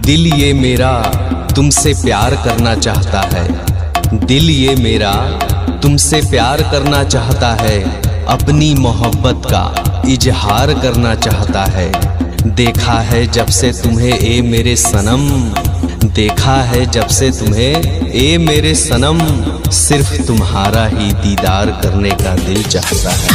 दिल ये मेरा तुमसे प्यार करना चाहता है, दिल ये मेरा तुमसे प्यार करना चाहता है, अपनी मोहब्बत का इजहार करना चाहता है। देखा है जब से तुम्हें ए मेरे सनम, देखा है जब से तुम्हें ए मेरे सनम, सिर्फ तुम्हारा ही दीदार करने का दिल चाहता है।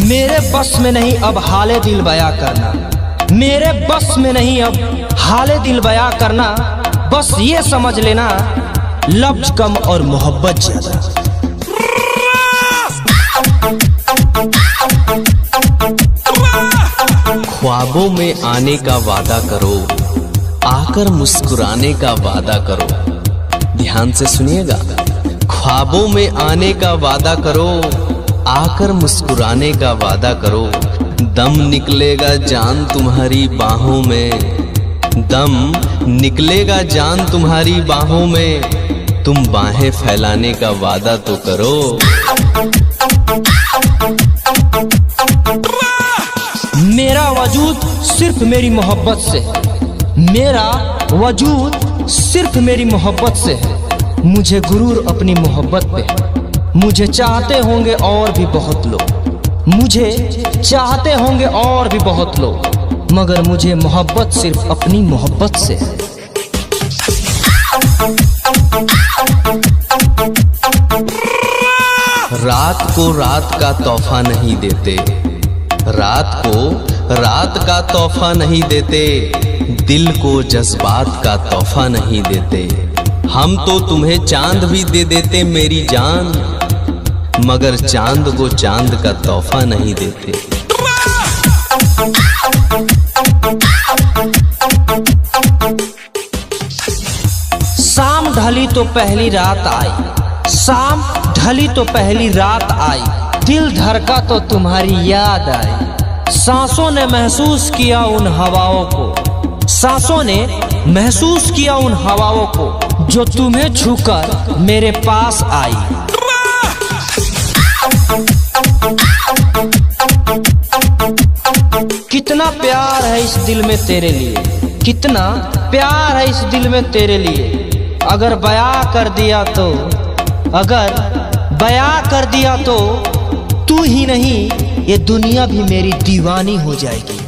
मेरे बस में नहीं अब हाले दिल बयां करना, मेरे बस में नहीं अब हाले दिल बयां करना। बस ये समझ लेना लफ्ज कम और मोहब्बत ज्यादा। ख्वाबों में आने का वादा करो, आकर मुस्कुराने का वादा करो। ध्यान से सुनिएगा। ख्वाबों में आने का वादा करो, आकर मुस्कुराने का वादा करो। दम निकलेगा जान तुम्हारी बाहों में, दम निकलेगा जान तुम्हारी बाहों में, तुम बाहें फैलाने का वादा तो करो। मेरा वजूद सिर्फ मेरी मोहब्बत से, मेरा वजूद सिर्फ मेरी मोहब्बत से है। मुझे गुरूर अपनी मोहब्बत पे। मुझे चाहते होंगे और भी बहुत लोग, मुझे चाहते होंगे और भी बहुत लोग, मगर मुझे मोहब्बत सिर्फ अपनी मोहब्बत से है। रात को रात का तोहफा नहीं देते, रात को रात का तोहफा नहीं देते, दिल को जज्बात का तोहफा नहीं देते। हम तो तुम्हें चांद भी दे देते मेरी जान, मगर चांद को चांद का तोहफा नहीं देते। शाम ढली तो पहली रात आई, शाम ढली तो पहली रात आई, दिल धड़का तो तुम्हारी याद आई। सांसों ने महसूस किया उन हवाओं को, सांसों ने महसूस किया उन हवाओं को, जो तुम्हें छूकर मेरे पास आई। कितना प्यार है इस दिल में तेरे लिए, कितना प्यार है इस दिल में तेरे लिए। अगर बयां कर दिया तो, अगर बयां कर दिया तो तू ही नहीं ये दुनिया भी मेरी दीवानी हो जाएगी।